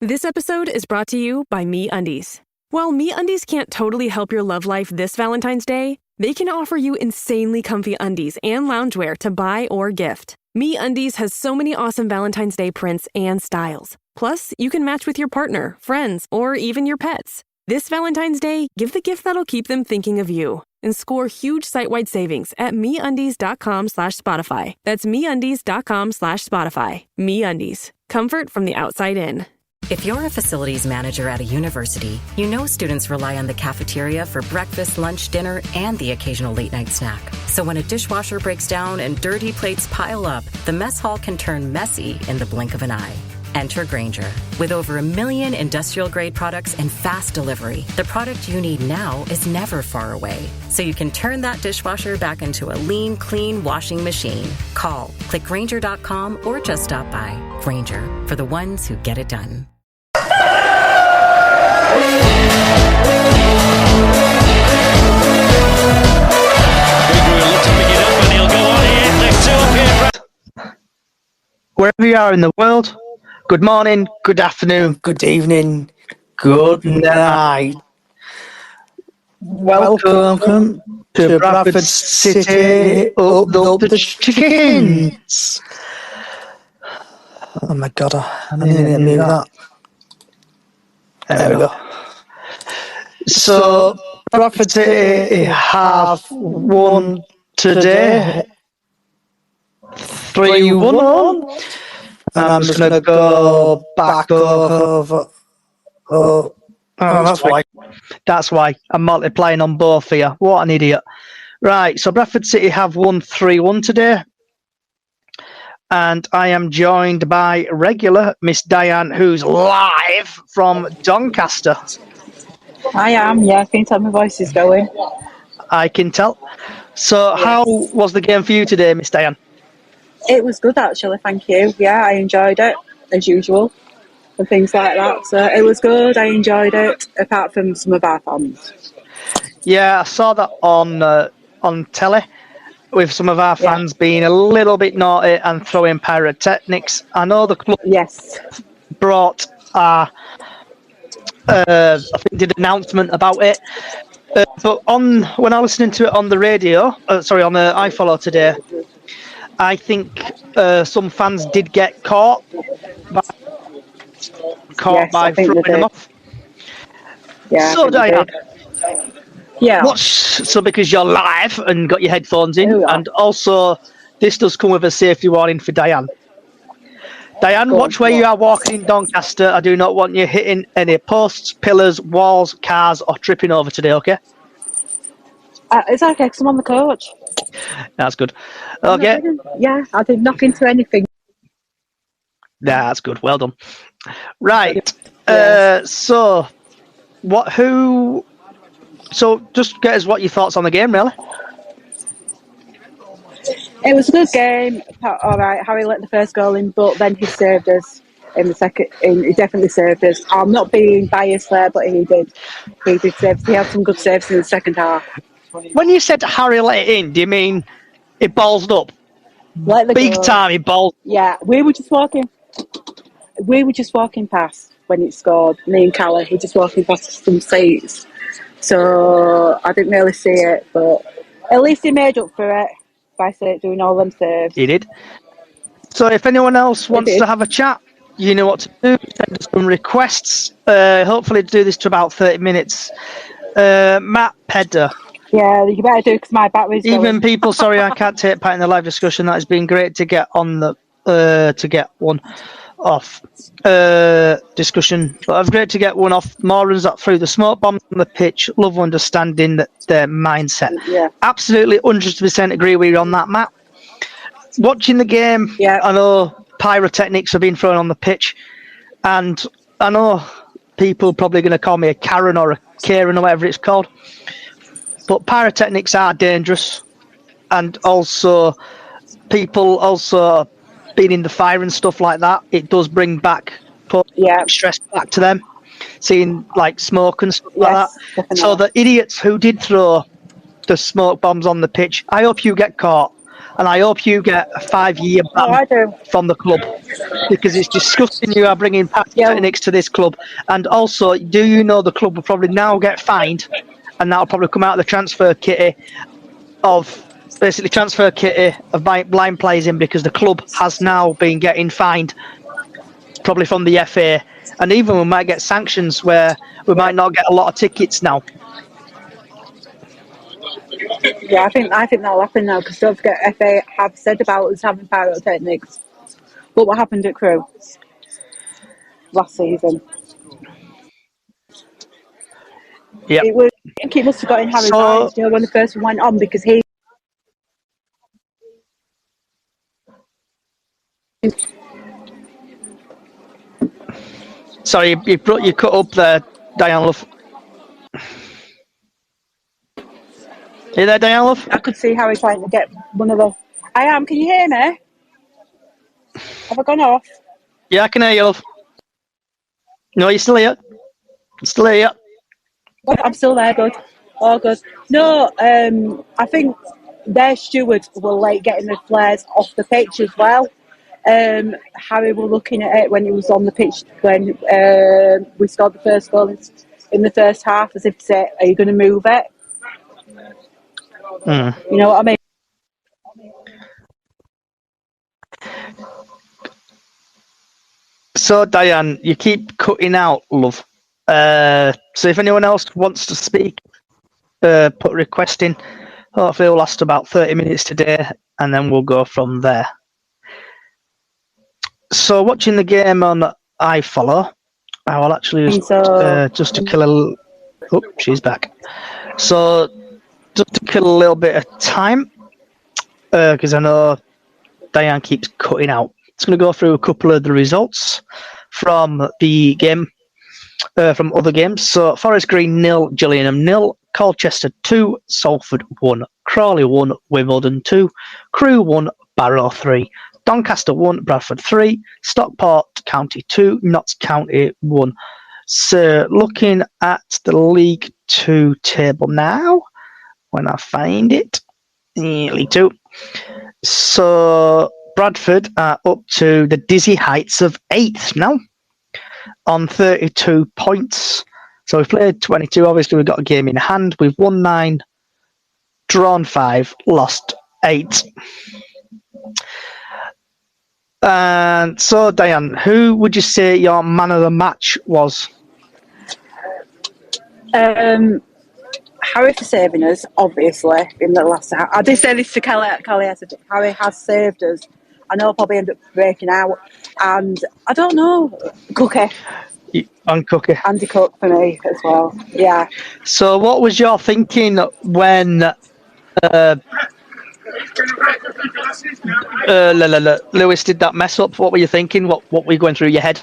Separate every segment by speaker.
Speaker 1: This episode is brought to you by MeUndies. While MeUndies can't totally help your love life this Valentine's Day, they can offer you insanely comfy undies and loungewear to buy or gift. MeUndies has so many awesome Valentine's Day prints and styles. Plus, you can match with your partner, friends, or even your pets. This Valentine's Day, give the gift that'll keep them thinking of you and score huge site-wide savings at MeUndies.com/Spotify. That's MeUndies.com/Spotify. MeUndies. Comfort from the outside in.
Speaker 2: If you're a facilities manager at a university, you know students rely on the cafeteria for breakfast, lunch, dinner, and the occasional late-night snack. So when a dishwasher breaks down and dirty plates pile up, the mess hall can turn messy in the blink of an eye. Enter Grainger. With over 1 million industrial-grade products and fast delivery, the product you need now is never far away. So you can turn that dishwasher back into a lean, clean washing machine. Call, click Grainger.com, or just stop by. Grainger, for the ones who get it done.
Speaker 3: Wherever you are in the world, good morning, good afternoon, good evening, good night. Welcome to Bradford City, up the chickens. Oh my God, I need to move that. There we go. So, Bradford City have won today. 3-1. And I'm just going to go back over. Oh, that's why I'm multiplying on both here. What an idiot. Right, so Bradford City have won 3-1 today. And I am joined by regular Miss Diane, who's live from Doncaster.
Speaker 4: I am, yeah. Can you tell my voice is going?
Speaker 3: I can tell. So how was the game for you today, Miss Diane?
Speaker 4: It was good, actually, thank you. Yeah, I enjoyed it, as usual, and things like that. So it was good, I enjoyed it, apart from some of our fans.
Speaker 3: Yeah, I saw that on telly, with some of our fans being a little bit naughty and throwing pyrotechnics. I know the club brought I think did an announcement about it. But when I was listening to it on the radio, on iFollow today, I think some fans did get caught by throwing them off.
Speaker 4: Yeah.
Speaker 3: So Diane,
Speaker 4: yeah.
Speaker 3: because you're live and got your headphones in, and also this does come with a safety warning for Diane. Diane, watch where you are walking in Doncaster. I do not want you hitting any posts, pillars, walls, cars, or tripping over today, okay?
Speaker 4: It's okay, because I'm on the coach.
Speaker 3: That's good. Okay.
Speaker 4: I didn't knock into anything.
Speaker 3: That's good. Well done. Right. So just get us what your thoughts on the game, really.
Speaker 4: It was a good game. All right, Harry let the first goal in, but then he saved us in the second. He definitely saved us. I'm not being biased there, but he did. He did save. He had some good saves in the second half.
Speaker 3: When you said Harry let it in, do you mean it ballsed up? Big time, he ballsed.
Speaker 4: Yeah, we were just walking past when it scored. Me and Callie were just walking past some seats, so I didn't really see it. But at least he made up for it by doing all them saves.
Speaker 3: He did. So if anyone else wants to have a chat, you know what to do. Send us some requests. Hopefully do this to about 30 minutes. Matt Pedder.
Speaker 4: Yeah, you better do because my battery's
Speaker 3: Even
Speaker 4: going.
Speaker 3: people, sorry, I can't take part in the live discussion. That has been great to get on the to get one off discussion. But it's great to get one off. Morans that threw the smoke bombs on the pitch. Love understanding their mindset.
Speaker 4: Yeah,
Speaker 3: absolutely 100% agree with you on that, Matt. Watching the game, I know pyrotechnics have been thrown on the pitch, and I know people are probably going to call me a Karen or a Karen or whatever it's called. But pyrotechnics are dangerous, and also people also being in the fire and stuff like that. It does bring back stress back to them, seeing like smoke and stuff like that. Definitely. So the idiots who did throw the smoke bombs on the pitch, I hope you get caught. and I hope you get a 5-year ban from the club, because it's disgusting you are bringing pyrotechnics to this club. And also, do you know the club will probably now get fined, and that'll probably come out of the transfer kitty of blind players in, because the club has now been getting fined, probably from the FA, and even we might get sanctions where we might not get a lot of tickets now.
Speaker 4: Yeah, I think that'll happen now, because don't forget, FA have said about us having pyrotechnics. Look what happened at Crewe last season.
Speaker 3: Yeah,
Speaker 4: I think it must have got in Harry's eyes, when the first one went on, because he.
Speaker 3: Sorry, you cut up there, Diane Love. Are you there, Diane Love?
Speaker 4: I could see Harry trying to get one of the. I am. Can you hear me? Have I gone off?
Speaker 3: Yeah, I can hear you, love. No, you're still here. Still here.
Speaker 4: I'm still there, good. All good. No, I think their stewards were late getting the flares off the pitch as well. Harry were looking at it when he was on the pitch when we scored the first goal in the first half, as if to say, "Are you going to move it?" You know what I mean?
Speaker 3: So, Diane, you keep cutting out, love. So if anyone else wants to speak, put a request in. Hopefully it'll last about 30 minutes today, and then we'll go from there. So watching the game on iFollow, I will actually just to kill a little... Oh, she's back. So just to kill a little bit of time, because I know Diane keeps cutting out. It's going to go through a couple of the results from the game, from other games. So Forest Green 0, Gillingham 0, Colchester 2, Salford 1, Crawley 1, Wimbledon 2, Crewe 1, Barrow 3, Doncaster 1, Bradford 3, Stockport County 2, Notts County 1. So looking at the League 2 table now, when I find it, League 2. So Bradford are up to the dizzy heights of 8th now, on 32 points. So we've played 22. Obviously, we've got a game in hand. We've won 9, drawn 5, lost 8. And so, Diane, who would you say your man of the match was?
Speaker 4: Harry for saving us, obviously, in the last hour. I did say this to Kelly. Harry has saved us. I know I'll probably end up breaking out. And I don't know, Cookie.
Speaker 3: And Cookie.
Speaker 4: Andy Cook for me as well, yeah.
Speaker 3: So what was your thinking when Lewis did that mess up? What were you thinking? What were you going through your head?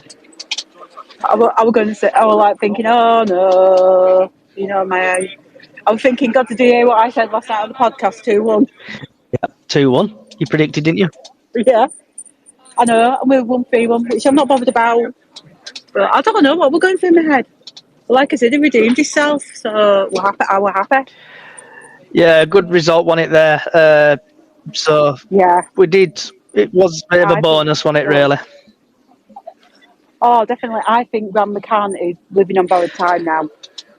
Speaker 4: I was going to say, I was like thinking, oh no, you know, I was thinking, God, did you hear what I said last night on the podcast? 2-1.
Speaker 3: Yeah, 2-1. You predicted, didn't you?
Speaker 4: Yeah, I know. And we won 3-1, which I'm not bothered about. But I don't know what we're going through in my head. Like I said, he redeemed himself, so we're happy. I was happy.
Speaker 3: Yeah, good result, wasn't it there? So
Speaker 4: yeah,
Speaker 3: we did. It was a bit of a bonus, wasn't it? Really.
Speaker 4: Oh, definitely. I think Ram McCann is living on borrowed time now.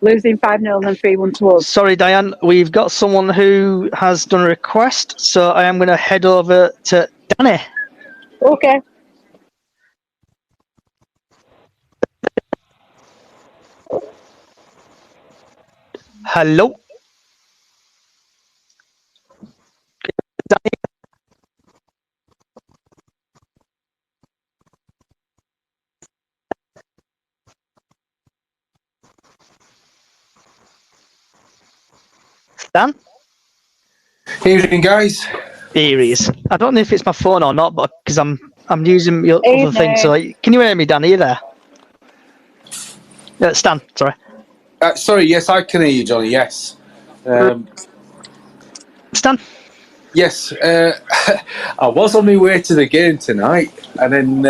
Speaker 4: Losing 5-0 and 3-1 to us.
Speaker 3: Sorry, Diane. We've got someone who has done a request, so I am going to head over to Danny.
Speaker 4: Okay.
Speaker 3: Hello. Danny. Dan?
Speaker 5: Evening, guys.
Speaker 3: Here he is. I don't know if it's my phone or not, but because I'm using your other thing. So can you hear me, Dan? Are you there? Stan, sorry.
Speaker 5: Sorry, yes, I can hear you, Johnny. Yes.
Speaker 3: Stan?
Speaker 5: Yes. I was on my way to the game tonight, and then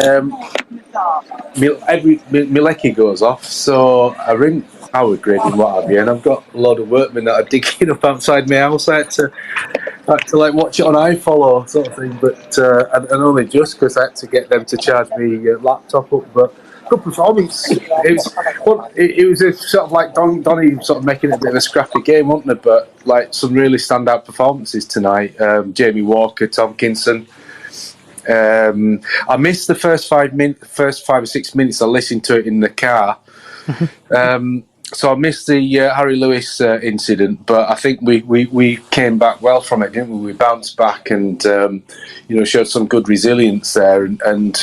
Speaker 5: my lecky goes off, so I ring power grid and what have you, and I've got a load of workmen that are digging up outside my house. I had to had to like watch it on iFollow sort of thing, but and only just because I had to get them to charge me laptop up. But good performance. It was a sort of like Donny sort of making it a bit of a scrappy game, wasn't it? But like some really standout performances tonight. Jamie Walker, Tompkinson. I missed the first 5 or 6 minutes. I listened to it in the car. So I missed the Harry Lewis incident, but I think we came back well from it, didn't we? We bounced back and showed some good resilience there, and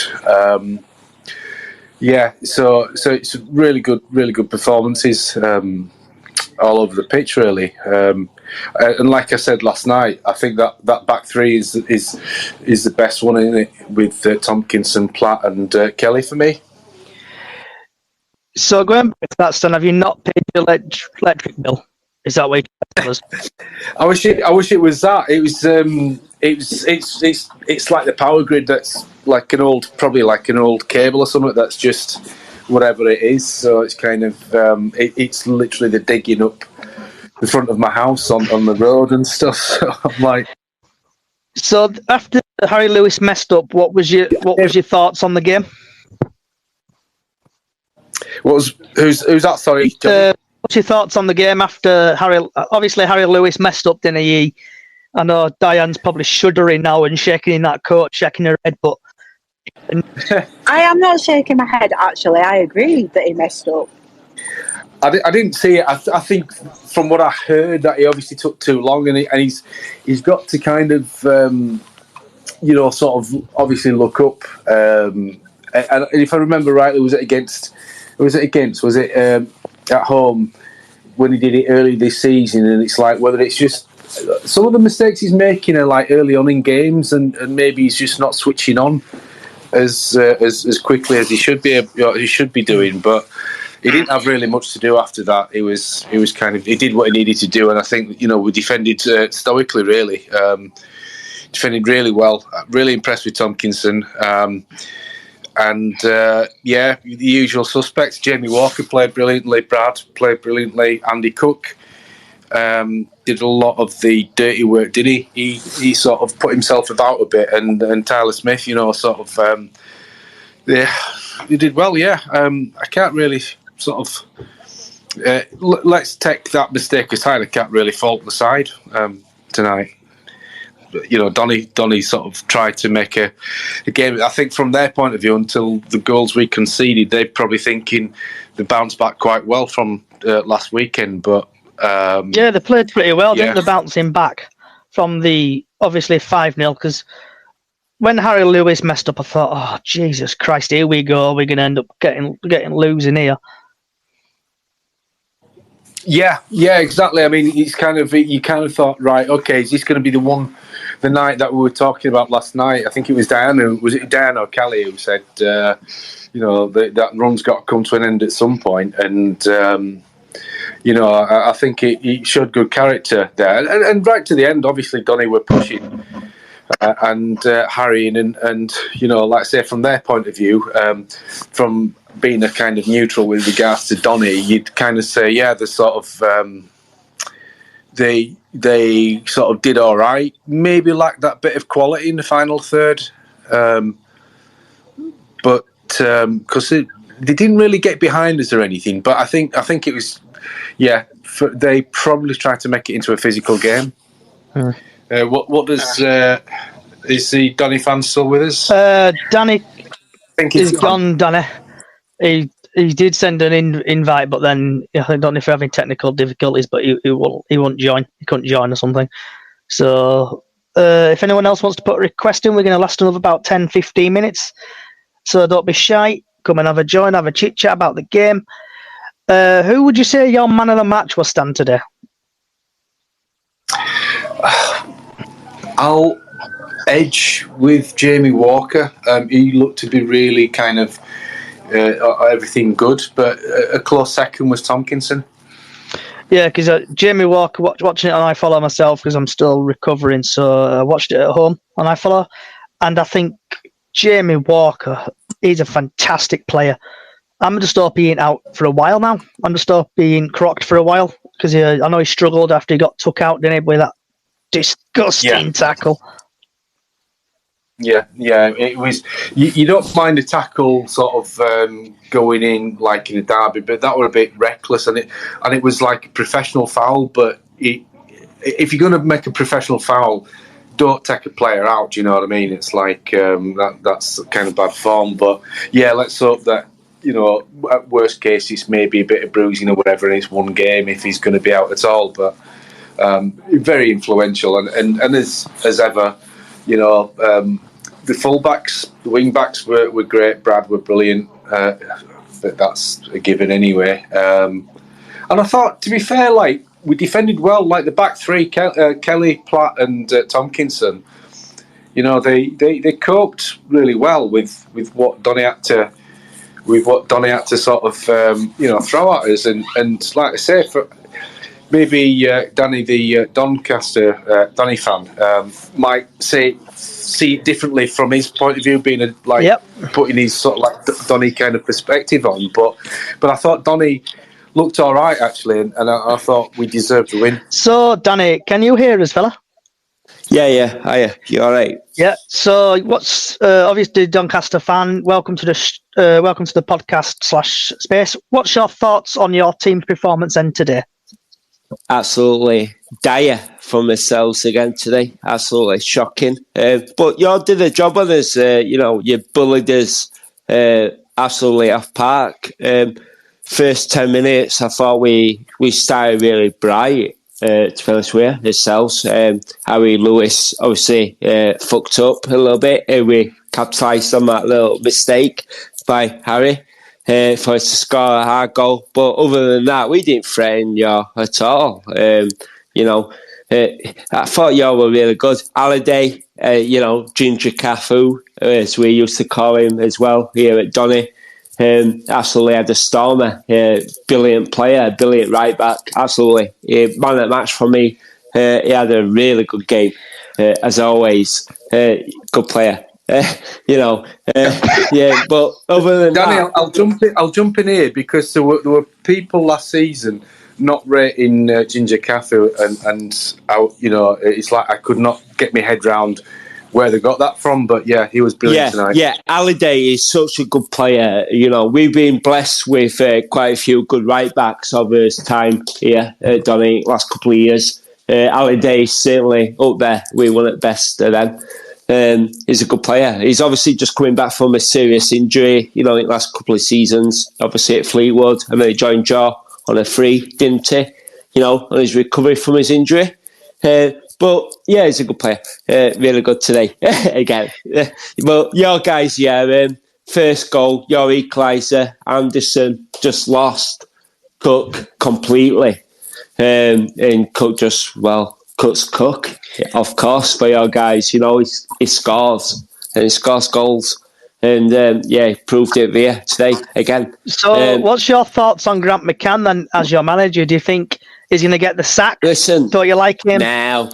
Speaker 5: so it's really good performances all over the pitch, really. And like I said last night, I think that back three is the best one, isn't it? With Tompkinson, Platt, and Kelly for me.
Speaker 3: So going back to that, Stan, have you not paid your electric bill? Is that what you tell us?
Speaker 5: I wish it was that. It was it's like the power grid that's like probably like an old cable or something that's just whatever it is. So it's kind of it's literally the digging up the front of my house on the road and stuff. So I'm like.
Speaker 3: So after Harry Lewis messed up, what was your thoughts on the game?
Speaker 5: Who's that? Sorry,
Speaker 3: what's your thoughts on the game after Harry? Obviously, Harry Lewis messed up, didn't he? I know Diane's probably shuddering now and shaking in that coat, shaking her head, but
Speaker 4: I am not shaking my head. Actually, I agree that he messed up.
Speaker 5: I didn't see it. I think from what I heard that he obviously took too long, and he's got to kind of sort of obviously look up. And if I remember rightly, was it at home when he did it early this season? And it's like whether it's just some of the mistakes he's making are like early on in games, and maybe he's just not switching on as quickly as he should be doing. But he didn't have really much to do after that. He was kind of, he did what he needed to do, and I think we defended stoically. Really, defended really well. Really impressed with Tompkinson. And the usual suspects. Jamie Walker played brilliantly. Brad played brilliantly. Andy Cook did a lot of the dirty work, did he? He sort of put himself about a bit, and Tyler Smith, sort of, he did well. Yeah, I can't really sort of. Let's take that mistake aside. I can't really fault the side tonight. Donny sort of tried to make a game. I think from their point of view, until the goals we conceded, they're probably thinking they bounced back quite well from last weekend. But
Speaker 3: they played pretty well, didn't they? Bouncing back from the obviously 5-0. Because when Harry Lewis messed up, I thought, "Oh Jesus Christ, here we go. We're going to end up getting losing here."
Speaker 5: Yeah, exactly. I mean, you kind of thought, right, okay, is this going to be the night that we were talking about last night? I think it was Diana. Was it Diana or Kelly who said, that run's got to come to an end at some point? And I think it showed good character there, and right to the end, obviously, Donny were pushing and harrying, and like I say, from their point of view, from being a kind of neutral with regards to Donny, you'd kind of say, yeah, the sort of they sort of did all right. Maybe lacked that bit of quality in the final third, but because they didn't really get behind us or anything. But I think it was, they probably tried to make it into a physical game. What does is the Donny fan still with us?
Speaker 3: Danny is gone. Danny. He did send an invite, but then I don't know if we're having technical difficulties, but he won't join. He couldn't join or something. So if anyone else wants to put a request in, we're going to last another about 10-15 minutes. So don't be shy. Come and have a join, have a chit chat about the game. Who would you say your man of the match was, Stan, today?
Speaker 5: I'll edge with Jamie Walker. He looked to be really kind of everything good, but a close second was Tompkinson.
Speaker 3: Yeah, because Jamie Walker, watching it on iFollow myself, because I'm still recovering, so I watched it at home on iFollow, and I think Jamie Walker, he's a fantastic player. I'm just hope he ain't out for a while now. I'm just hope he ain't crocked for a while, because I know he struggled after he got took out, didn't he, with that disgusting tackle.
Speaker 5: Yeah, it was. You don't mind a tackle sort of going in like in a derby, but that were a bit reckless, and it was like a professional foul. But if you're going to make a professional foul, don't take a player out. Do you know what I mean? It's like that's kind of bad form. But yeah, let's hope that at worst case it's maybe a bit of bruising or whatever, and it's one game if he's going to be out at all. But very influential, and as ever, the fullbacks, the wing backs were great. Brad were brilliant, but that's a given anyway. And I thought, to be fair, like we defended well. Like the back three, Kelly, Platt, and Tompkinson. They coped really well with what Donny had to. With what Donny had to sort of throw at us, and like I say, for maybe Danny, the Doncaster Donny fan, might see it differently from his point of view, being putting his sort of like Donny kind of perspective on. But I thought Donny looked all right actually, and I thought we deserved the win. So
Speaker 3: Danny, can you hear us, fella?
Speaker 6: Yeah. Hiya. You all right?
Speaker 3: Yeah. So, what's obviously Doncaster fan? Welcome to the podcast / space. What's your thoughts on your team's performance then today?
Speaker 6: Absolutely dire from ourselves again today. Absolutely shocking. But you all did a job on us. You bullied us absolutely off park. First 10 minutes, I thought we started really bright. To be honest with you, ourselves. Harry Lewis obviously fucked up a little bit. We capitalised on that little mistake by Harry for us to score a hard goal. But other than that, we didn't threaten you at all. I thought y'all were really good. Halliday, Ginger Cafu, as we used to call him as well here at Donny. Absolutely had a stormer. Brilliant player, brilliant right back. Absolutely. Man of the match for me. He had a really good game, as always. Good player. But other than
Speaker 5: Danny,
Speaker 6: that...
Speaker 5: I'll jump in here because there were people last season not rating Ginger Cafu, and it's like I could not get my head round where they got that from, but yeah, he was brilliant tonight.
Speaker 6: Yeah, Halliday is such a good player. We've been blessed with quite a few good right backs over his time here at Donny last couple of years. Halliday is certainly up there. We won at best of them. He's a good player. He's obviously just coming back from a serious injury, in the last couple of seasons, obviously at Fleetwood, and then he joined Jaw on a free, didn't he? On his recovery from his injury. But yeah, he's a good player. Really good today again. But your guys, first goal, your equaliser, Anderson just lost Cook completely, and Cook cuts Cook, of course. For your guys, he scores and he scores goals, and he proved it there today again.
Speaker 3: So, what's your thoughts on Grant McCann then as your manager? Do you think he's going to get the sack?
Speaker 6: Listen,
Speaker 3: don't you like him?
Speaker 6: Now.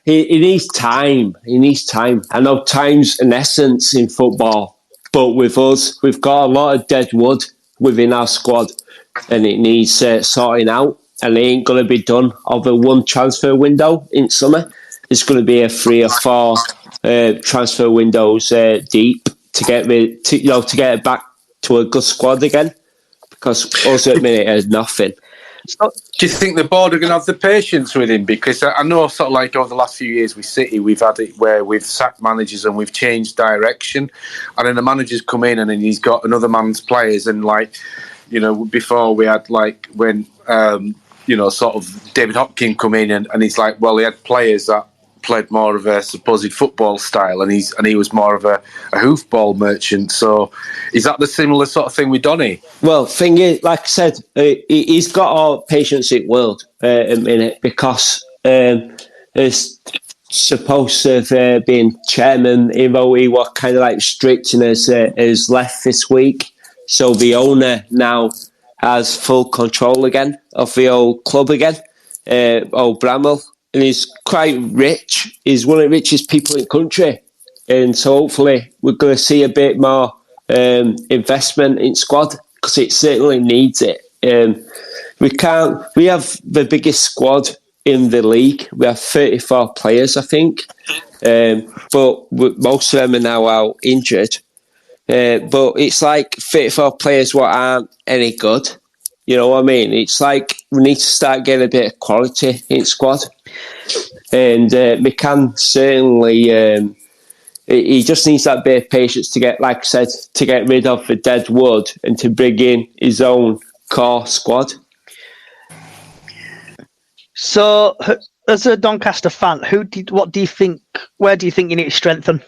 Speaker 6: He needs time. He needs time. I know time's an essence in football, but with us, we've got a lot of dead wood within our squad, and it needs sorting out. And it ain't going to be done over one transfer window in summer. It's going to be a 3 or 4 transfer windows deep to get it back to a good squad again. Because also at the minute, there's nothing.
Speaker 5: So, do you think the board are going to have the patience with him? Because I know sort of like over the last few years with City, we've had it where we've sacked managers and we've changed direction. And then the manager's come in and then he's got another man's players. And before we had when, sort of David Hopkins come in and he's like, well, he had players that played more of a supposed football style, and he was more of a hoofball merchant. So is that the similar sort of thing with Donny?
Speaker 6: Well, thing is, like I said, he's got all patience in the world a minute, because he's supposed to have been chairman, even though he was kind of like strict in his left this week. So the owner now has full control again of the old club again, old Bramwell. And he's quite rich. He's one of the richest people in the country. And so hopefully we're going to see a bit more investment in squad, because it certainly needs it. We have the biggest squad in the league. We have 34 players, I think, but most of them are now out injured. But it's like 34 players what aren't any good. You know what I mean? It's like we need to start getting a bit of quality in squad. And McCann certainly, he just needs that bit of patience to get, like I said, to get rid of the dead wood and to bring in his own core squad.
Speaker 3: So, as a Doncaster fan, what do you think? Where do you think you need to strengthen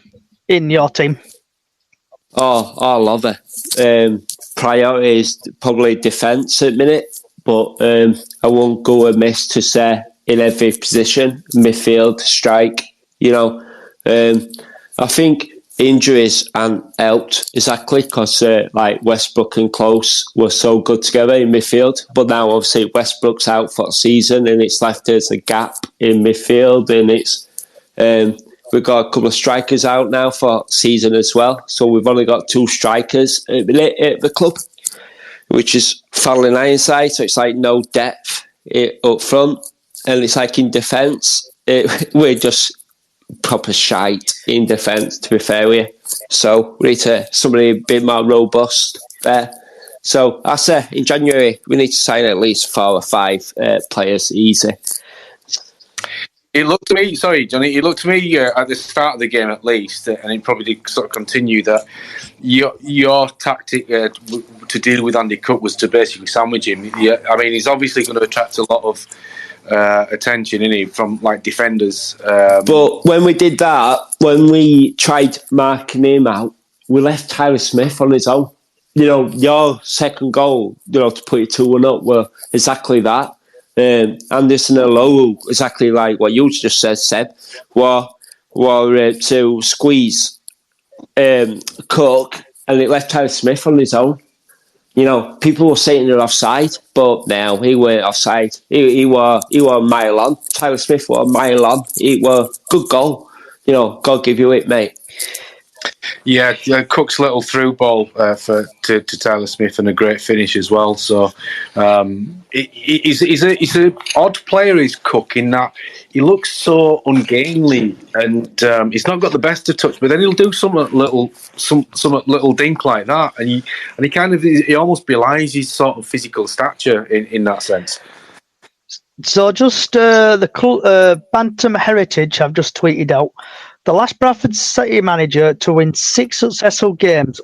Speaker 3: in your team?
Speaker 6: Oh, I love it. Priority is probably defence at the minute, but I won't go amiss to say in every position, midfield, strike. You know, I think injuries haven't helped exactly because like Westbrook and Close were so good together in midfield, but now obviously Westbrook's out for the season and it's left us a gap in midfield, and it's we've got a couple of strikers out now for season as well, so we've only got 2 strikers at the club, which is Fallon Ironside, so it's like no depth up front, and it's like in defence we're just proper shite in defence, to be fair with you. So we need somebody a bit more robust there. So I say in January we need to sign at least 4 or 5 players easy.
Speaker 5: It looked to me, sorry, Johnny, it looked to me at the start of the game at least, and it probably did sort of continue, that your tactic to deal with Andy Cook was to basically sandwich him. Yeah, I mean, he's obviously going to attract a lot of attention, isn't he, from like defenders.
Speaker 6: But when we did that, when we tried marking him out, we left Tyler Smith on his own. You know, your second goal, you know, to put it 2-1 up, were exactly that. Anderson and Lowe, exactly like what you just said, Seb, were to squeeze Cook, and it left Tyler Smith on his own. You know, people were saying they're offside, but no, he weren't offside. He were a mile on. Tyler Smith were a mile on. It were good goal. You know, God give you it, mate.
Speaker 5: Yeah, Cook's little through ball to Tyler Smith, and a great finish as well. So he's an odd player, is Cook, in that he looks so ungainly, and he's not got the best of touch. But then he'll do some little dink like that, and he kind of, he almost belies his sort of physical stature in that sense.
Speaker 3: So just the Bantam Heritage I've just tweeted out. The last Bradford City manager to win 6 successful games,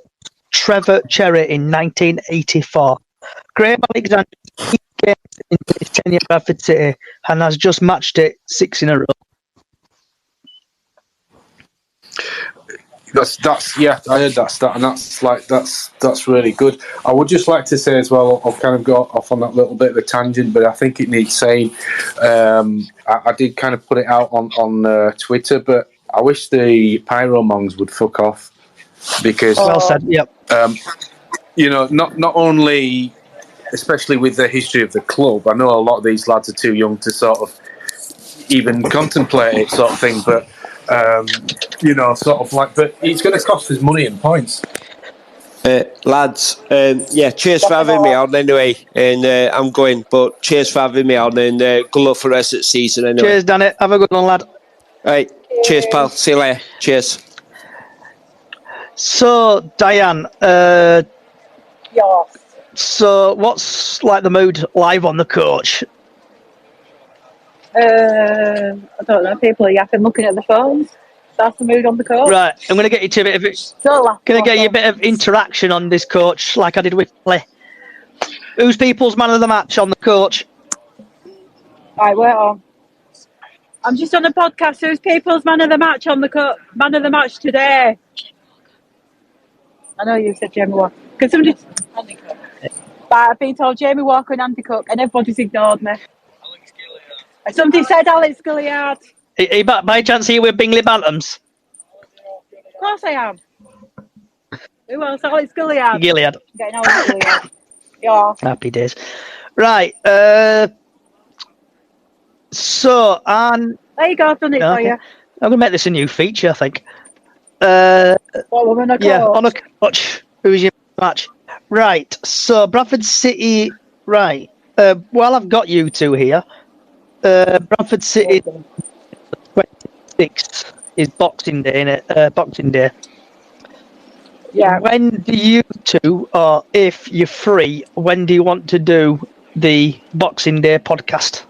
Speaker 3: Trevor Cherry, in 1984. Graham Alexander 8 games in his tenure at Bradford City and has just matched it 6 in a row.
Speaker 5: That's yeah, I heard that stat, and that's really good. I would just like to say as well, I've kind of got off on that little bit of a tangent, but I think it needs saying. I did kind of put it out on Twitter, but I wish the Pyromongs would fuck off, because
Speaker 3: well said. Yep.
Speaker 5: You know, not only, especially with the history of the club, I know a lot of these lads are too young to sort of even contemplate it, sort of thing. But you know, sort of like, but it's going to cost us money and points.
Speaker 6: Lads, yeah, cheers for having me on anyway, and I'm going, but cheers for having me on, and good luck for the rest of the season anyway.
Speaker 3: Cheers, Danny. Have a good one, lad.
Speaker 6: Right, cheers, pal. See you later. Cheers.
Speaker 3: So, Diane,
Speaker 4: Yes.
Speaker 3: so what's like the mood live on the coach?
Speaker 4: I don't know. People are yapping, looking at the phones. That's the mood on the coach.
Speaker 3: Right, I'm going to get you to a bit of it. Can I get you a bit of interaction on this coach, like I did with Play? Who's people's man of the match on the coach?
Speaker 4: Right, we're on. I'm just on a podcast. Who's people's man of the match on the man of the match today? I know you said Jamie Walker. Because somebody, Andy Cook. But I've been told Jamie Walker and Andy Cook, and everybody's ignored me. Alex Gilliard. Somebody said Alex Gilliard.
Speaker 3: By chance here with Bingley Bantams?
Speaker 4: Of course I am. Who else? Alex Gilliard.
Speaker 3: Gilliard.
Speaker 4: Getting Alex Gilliard. Yeah.
Speaker 3: Happy days. Right. So, there
Speaker 4: you go. I've done it for you.
Speaker 3: I'm going to make this a new feature, I think.
Speaker 4: What woman?
Speaker 3: Yeah, on a coach. Who's your match? Right. So, Bradford City. Right. While I've got you two here, Bradford City 26th is Boxing Day, innit? Boxing Day.
Speaker 4: Yeah.
Speaker 3: When do you two, or if you're free, when do you want to do the Boxing Day podcast?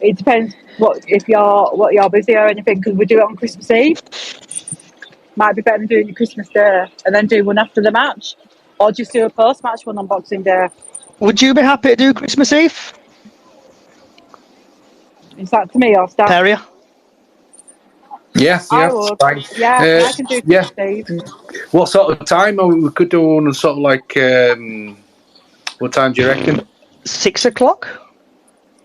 Speaker 4: It depends what you're busy or anything, because we do it on Christmas Eve. Might be better than doing your Christmas Day and then do one after the match, or just do a post-match one on Boxing Day.
Speaker 3: Would you be happy to do Christmas Eve?
Speaker 4: Is that to me or Stan?
Speaker 3: Terrier?
Speaker 5: Yeah,
Speaker 4: I would.
Speaker 5: fine.
Speaker 4: Yeah, I can do Christmas Eve.
Speaker 5: What sort of time? We could do one sort of like. What time do you reckon?
Speaker 3: 6 o'clock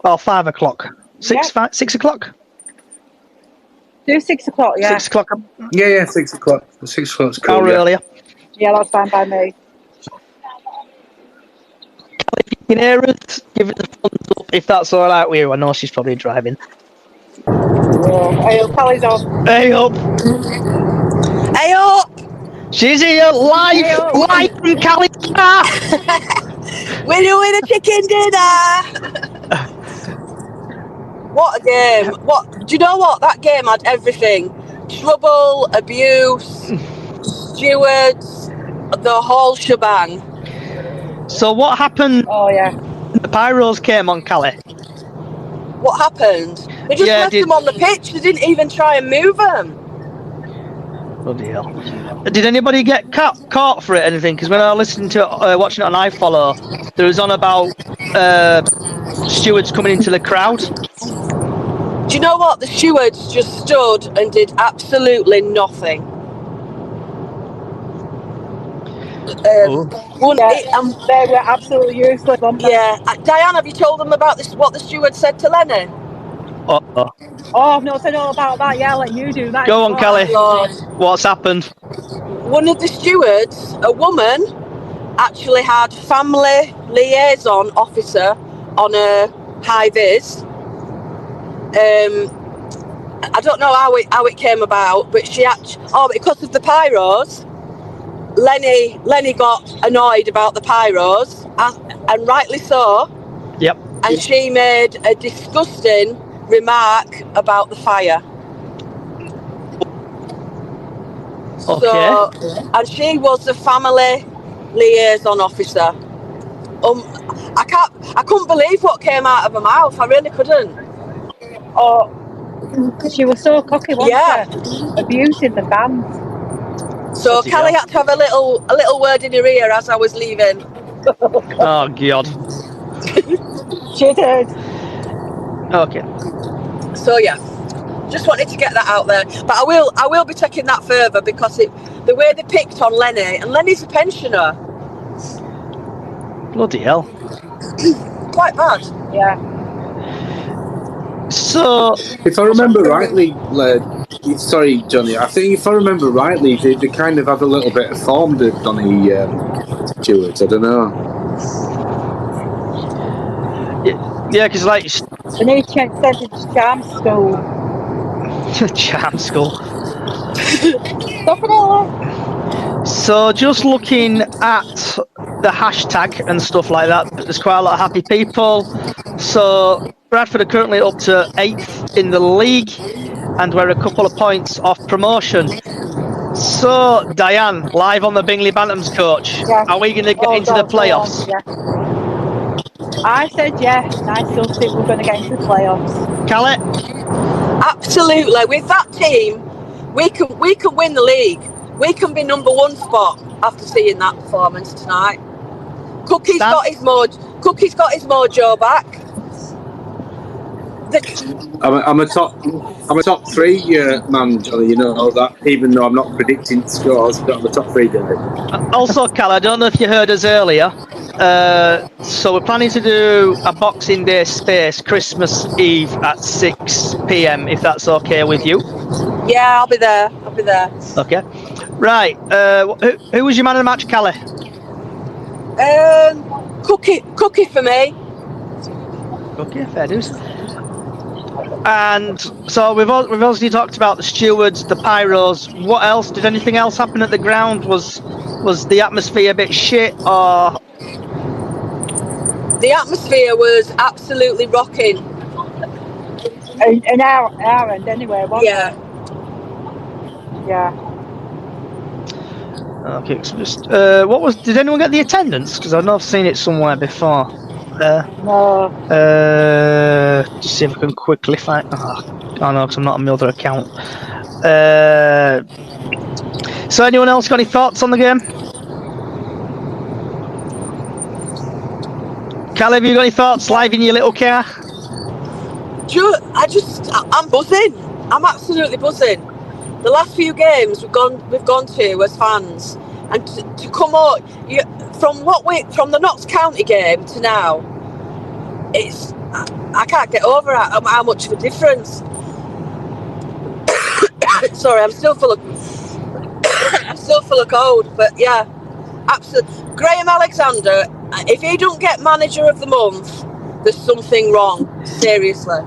Speaker 3: or 5 o'clock? 6 o'clock.
Speaker 4: Do 6 o'clock. Yeah.
Speaker 3: 6 o'clock.
Speaker 5: Yeah, 6 o'clock. 6 o'clock's cool.
Speaker 3: Or earlier.
Speaker 4: Yeah, that's fine by me.
Speaker 3: If you can hear us, give it the thumbs up if that's all right with you. I know she's probably driving.
Speaker 4: Hey up, Callie's on.
Speaker 3: Hey up!
Speaker 7: Hey up!
Speaker 3: She's here live from Cali's car.
Speaker 7: We're doing a chicken dinner. What a game! Do you know what? That game had everything: trouble, abuse, stewards, the whole shebang.
Speaker 3: So what happened?
Speaker 4: Oh yeah.
Speaker 3: The Pyros came on Cali.
Speaker 7: What happened? They just left them on the pitch. They didn't even try and move them.
Speaker 3: Bloody hell. Did anybody get caught for it or anything? Because when I listened to watching it on iFollow, there was on about stewards coming into the crowd.
Speaker 7: Do you know what? The stewards just stood and did absolutely nothing.
Speaker 4: They were absolutely useless.
Speaker 7: Yeah. Diane, have you told them about this? What the steward said to Lenny?
Speaker 4: Oh, I've not said all about that. Yeah, I'll let you do that.
Speaker 3: Go on, Kelly.
Speaker 7: Lord.
Speaker 3: What's happened?
Speaker 7: One of the stewards, a woman, actually had family liaison officer on a high vis. I don't know how it came about, but because of the pyros, Lenny got annoyed about the pyros, and rightly so.
Speaker 3: Yep.
Speaker 7: And she made a disgusting remark about the fire.
Speaker 3: Okay.
Speaker 7: So, and she was the family liaison officer. I couldn't believe what came out of her mouth. I really couldn't.
Speaker 4: Oh, she was so cocky, wasn't she? Abusing the fans.
Speaker 7: So Callie had to have a little word in her ear as I was leaving.
Speaker 3: Oh God.
Speaker 4: She did.
Speaker 3: Okay.
Speaker 7: So yeah, just wanted to get that out there. But I will be taking that further, because the way they picked on Lenny, and Lenny's a pensioner.
Speaker 3: Bloody hell.
Speaker 7: Quite bad.
Speaker 4: Yeah.
Speaker 3: So,
Speaker 5: if I remember rightly, sorry, Johnny, I think if I remember rightly, they kind of had a little bit of form, the Donny stewards. I don't know.
Speaker 3: Yeah, because like
Speaker 4: they need to send it to charm school.
Speaker 3: Charm school.
Speaker 4: Definitely.
Speaker 3: So, just looking at the hashtag and stuff like that, there's quite a lot of happy people. So, Bradford are currently up to 8th in the league, and we're a couple of points off promotion. So, Diane, live on the Bingley Bantams coach, are we going to get into the playoffs?
Speaker 4: I said yes, and I still think we're going to get into the playoffs.
Speaker 3: Callie?
Speaker 7: Absolutely. With that team, we can win the league. We can be number one spot after seeing that performance tonight. Cookie's got his mojo back.
Speaker 5: I'm a top three man, Johnny. You know that, even though I'm not predicting scores, but I'm a top three guy.
Speaker 3: Also, Cal, I don't know if you heard us earlier. So we're planning to do a Boxing Day space Christmas Eve at 6 p.m. if that's okay with you.
Speaker 7: Yeah, I'll be there.
Speaker 3: Okay. Right. Who was your man of the match, Callie?
Speaker 7: Cookie for me.
Speaker 3: Okay, fair dues. And so we've obviously talked about the stewards, the pyros. What else? Did anything else happen at the ground? Was the atmosphere a bit shit, or?
Speaker 7: The atmosphere was absolutely rocking.
Speaker 4: In our end, anyway, wasn't it? Yeah.
Speaker 3: Okay, so just did anyone get the attendance? Because I know I've seen it somewhere before.
Speaker 4: No.
Speaker 3: Just see if I can quickly find. Oh no, because I'm not on my other account. So anyone else got any thoughts on the game? Callie, have you got any thoughts live in your little car?
Speaker 7: I'm buzzing. I'm absolutely buzzing. The last few games we've gone to as fans, and to come out from the Notts County game to now, I can't get over how much of a difference. Sorry, I'm still full of cold, but yeah, absolutely. Graham Alexander, if he don't get manager of the month, there's something wrong. Seriously.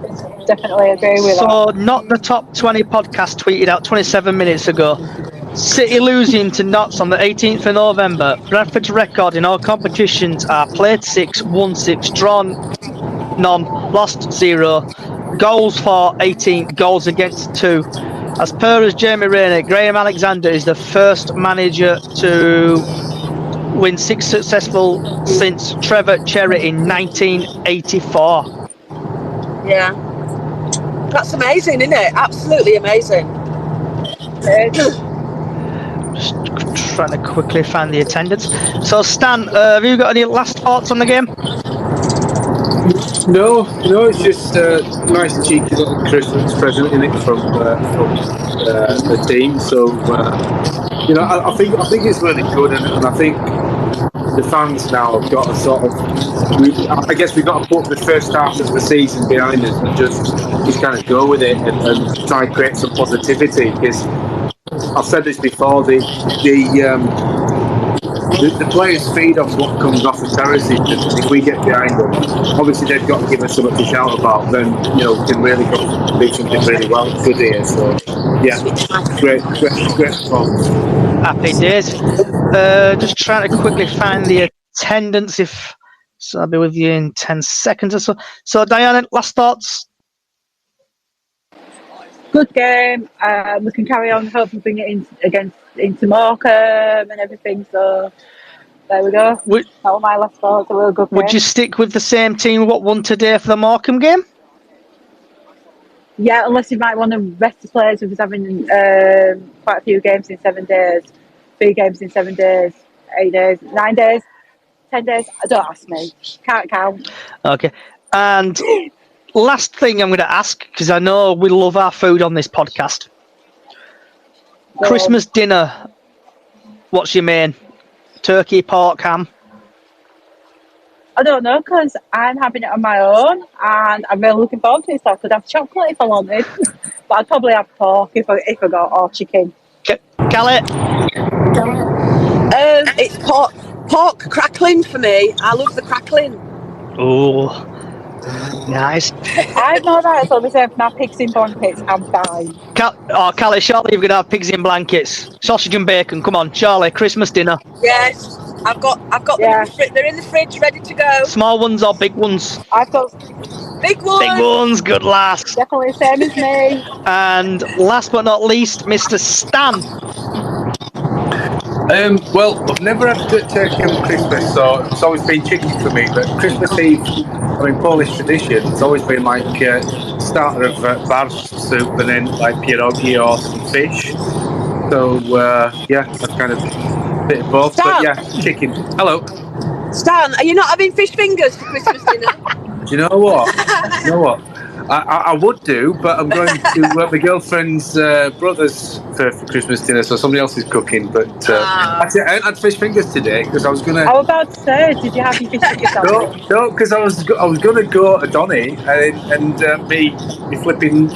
Speaker 4: Definitely agree with that.
Speaker 3: So, Not the Top 20 podcast tweeted out 27 minutes ago. City losing to Notts on the 18th of November. Bradford's record in all competitions are played 6, won 6, drawn none, lost 0, goals for 18, goals against 2. As per as Jamie Raynor, Graham Alexander is the first manager to win 6 successful since Trevor Cherry in 1984.
Speaker 7: Yeah. That's amazing, isn't it? Absolutely amazing.
Speaker 3: Just trying to quickly find the attendance. So, Stan, have you got any last thoughts on the game?
Speaker 5: No, it's just a nice cheeky little Christmas present in it from the team. So, I think it's really good, and I think the fans now have got to I guess we've got to put the first half of the season behind us and just kind of go with it and try and create some positivity, because I've said this before, the players feed off what comes off the terraces, and if we get behind them, obviously they've got to give us something to shout about, then we can really go do something really well good here. So yeah, great performance.
Speaker 3: Happy days. Just trying to quickly find the attendance, so I'll be with you in 10 seconds or so. So Diana, last thoughts?
Speaker 4: Good game. We can carry on, hopefully bring it into Morecambe and everything. So there we go. That was my last thoughts. A real good game.
Speaker 3: Would you stick with the same team what won today for the Morecambe game?
Speaker 4: Yeah, unless you might want to rest the players. We was having quite a few games in 7 days. 3 games in 7 days, 8 days, 9 days, 10 days. Don't ask me. Can't count.
Speaker 3: Okay. And last thing I'm going to ask, because I know we love our food on this podcast. Christmas dinner. What's your main? Turkey, pork, ham?
Speaker 4: I don't know, because I'm having it on my own, and I'm really looking forward to it. So I could have chocolate if I wanted, but I'd probably have pork if I got, or chicken.
Speaker 3: Callie?
Speaker 7: It's pork crackling for me. I love the crackling.
Speaker 3: Oh, nice.
Speaker 4: I know that, so we say if my pigs in blankets, I'm fine.
Speaker 3: Callie, shortly you're going to have pigs in blankets. Sausage and bacon, come on. Charlie, Christmas dinner.
Speaker 7: Yes, I've got them. They're in the fridge, ready to go.
Speaker 3: Small ones or big ones?
Speaker 4: I've got
Speaker 7: big ones.
Speaker 3: Big ones, good lass.
Speaker 4: Definitely same as me.
Speaker 3: And last but not least, Mr. Stan.
Speaker 5: Well, I've never had turkey on Christmas, so it's always been chicken for me. But Christmas Eve, Polish tradition, it's always been like starter of barz soup and then like pierogi or some fish. So that's kind of a bit of both.
Speaker 7: Stan.
Speaker 5: But yeah, chicken. Hello.
Speaker 7: Stan, are you not having fish fingers for Christmas dinner?
Speaker 5: Do you know what? I would do, but I'm going to my girlfriend's brother's for Christmas dinner, so somebody else is cooking. But I hadn't had fish fingers today because I was gonna.
Speaker 4: I was about to say, did you have your fish fingers?
Speaker 5: No, because I was gonna go to Donny and me flipping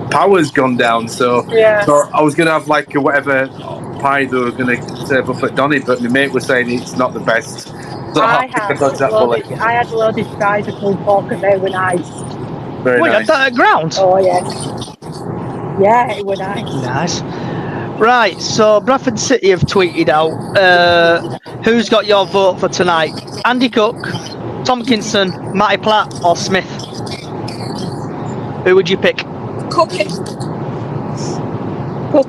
Speaker 5: power's gone down, so I was gonna have like whatever pie they were gonna serve up at Donny, but my mate was saying it's not the best. So
Speaker 4: I had loaded fries of pulled pork and they were nice.
Speaker 5: Very nice.
Speaker 3: Got that at ground?
Speaker 4: Oh, yes. Yeah, it was nice.
Speaker 3: Nice. Right, so Bradford City have tweeted out, who's got your vote for tonight? Andy Cook, Tompkinson, Matty Platt, or Smith? Who would you pick?
Speaker 7: Cookie.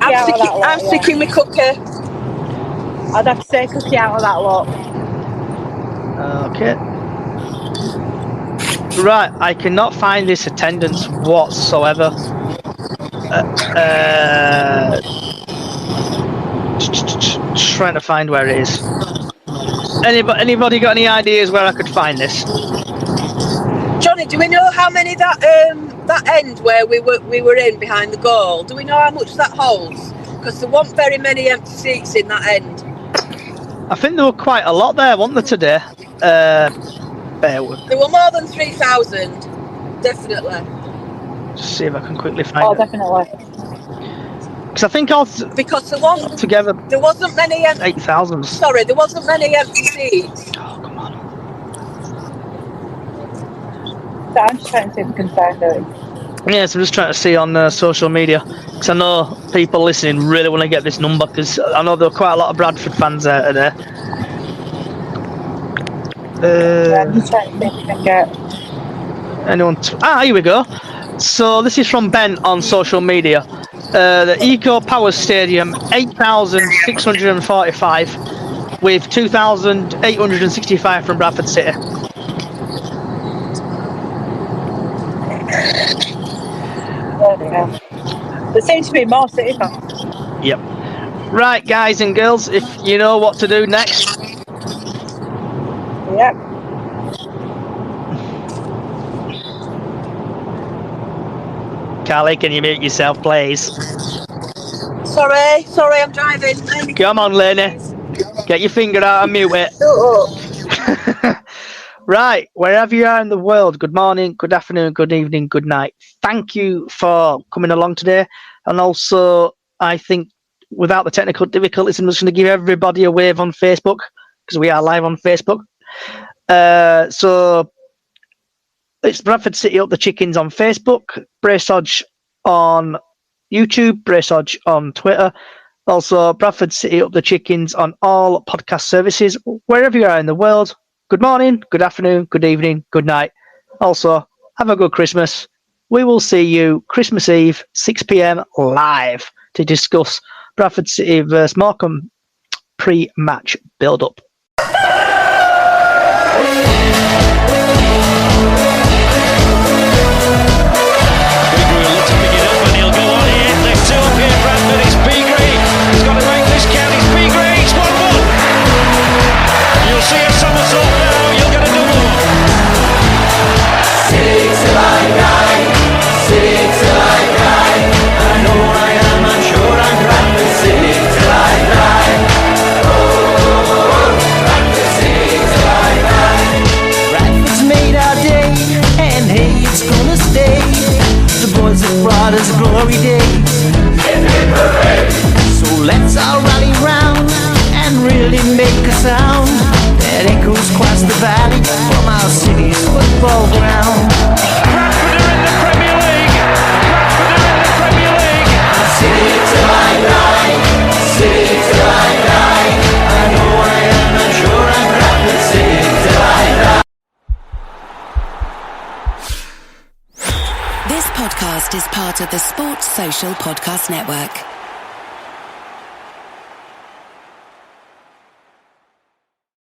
Speaker 7: I'm sticking with Cookie.
Speaker 4: I'd have to say Cookie out of that lot.
Speaker 3: Okay. Right, I cannot find this attendance whatsoever. Trying to find where it is. Anybody got any ideas where I could find this?
Speaker 7: Johnny, do we know how many that end where we were in behind the goal? Do we know how much that holds? Because there weren't very many empty seats in that end.
Speaker 3: I think there were quite a lot there, weren't there, today? There
Speaker 7: were more than 3,000, definitely.
Speaker 3: Just see if I can quickly find it.
Speaker 4: Oh, definitely.
Speaker 3: Because I think
Speaker 7: because
Speaker 3: together
Speaker 7: there wasn't many
Speaker 3: 8,000.
Speaker 7: Sorry, there wasn't many empty seats.
Speaker 3: Oh, come on.
Speaker 4: So I'm just trying to see if we can find it.
Speaker 3: Yes, I'm just trying to see on social media, because I know people listening really want to get this number, because I know there are quite a lot of Bradford fans out there.
Speaker 4: Yeah, I'm just trying to see if we can get
Speaker 3: anyone. Here we go. So this is from Ben on social media. The Eco Power Stadium, 8,645, with 2,865 from Bradford City.
Speaker 4: There seems to be more City fans.
Speaker 3: Yep. Right, guys and girls, if you know what to do next.
Speaker 4: Yep.
Speaker 3: Carly, can you mute yourself, please?
Speaker 7: Sorry, I'm driving.
Speaker 3: Come on, Lenny. Get your finger out and mute it. Right, wherever you are in the world, good morning, good afternoon, good evening, good night. Thank you for coming along today. And also, I think without the technical difficulties, I'm just going to give everybody a wave on Facebook, because we are live on Facebook. So it's Bradford City Up the Chickens on Facebook, Bracehodge on YouTube, Bracehodge on Twitter. Also, Bradford City Up the Chickens on all podcast services, wherever you are in the world. Good morning, good afternoon, good evening, good night. Also, have a good Christmas. We will see you Christmas Eve, 6 p.m. live to discuss Bradford City versus Morecambe pre-match build-up.
Speaker 8: See a somersault now, you'll get a double one. City till I die, city till I die. I know I am, I'm sure I'm Bradford City till I die. Oh, Bradford City till I die. Bradford's made our day, and hey, it's gonna stay. The boys have brought us glory days. So let's all rally round and really make a sound that echoes across the valley from our city's football ground. Bradford are in the Premier League! Bradford are in the Premier League! City till I die! City till I die! I know I am, I'm sure I'm Bradford City till I die!
Speaker 9: This podcast is part of the Sports Social Podcast Network.